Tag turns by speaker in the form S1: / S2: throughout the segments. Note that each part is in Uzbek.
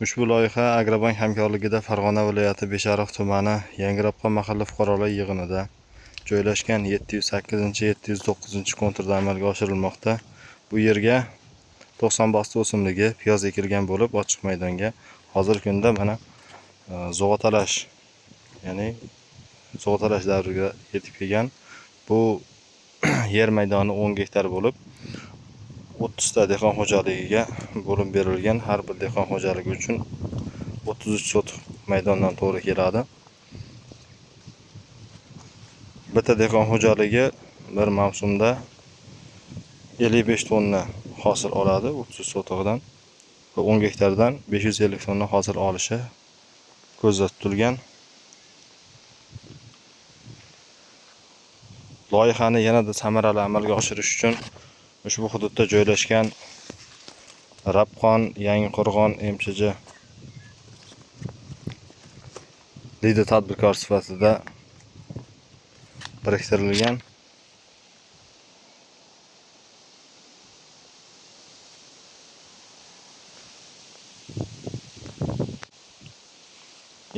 S1: Ushbu loyiha Agrobank hamkorligida Farg'ona viloyati Beshariq tumani Yangiropqa mahalla fuqarolar yig'inida joylashgan 708-709 konturda amalga oshirilmoqda. Bu yerga 90 basta o'simligi piyoz ekilgan bo'lib, ochiq maydonga hozirgi kunda mana zo'g'atalash, ya'ni zo'g'atalash davriga yetib kelgan. Bu yer maydoni 10 gektar bo'lib, 30 ta dehqon xo'jaligiga bo'lib berilgan. Har bir dehqon xo'jaligi uchun 33 sotik maydondan to'g'ri keladi. Bitta dehqon xo'jaligi bir mavsumda 55 tonna hosil oladi 30 sotig'idan va 10 gektardan 550 tonna hosil olishi ko'zda tutilgan. Loyihani yanada samarali amalga oshirish uchun ushbu hududda joylashgan Rabqon, Yangiqo'rg'on MChJ lider tadbirkor sifatida biriktirilgan.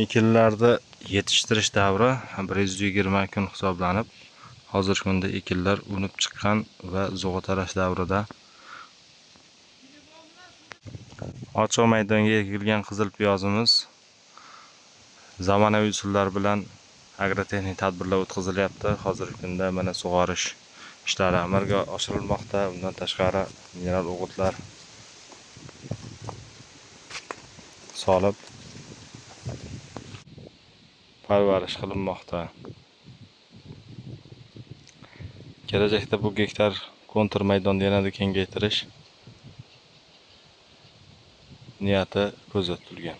S1: Ekinlarni yetishtirish davri 120 kun hisoblanib, hozirgi kunda ekinlar unib chiqqan va zo'g'atalash davrida. Ochiq maydonga ekilgan qizil piyozimiz zamonaviy usullar bilan agrotexnik tadbirlar o'tkazilyapti. Hozirgi kunda mana sug'orish ishlari amalga oshirilmoqda. Bundan tashqari mineral o'g'itlar solib parvarish qilinmoqda. Kelajakda bu gektar kontur maydonni yanada kengaytirish niyati ko'zda tutilgan.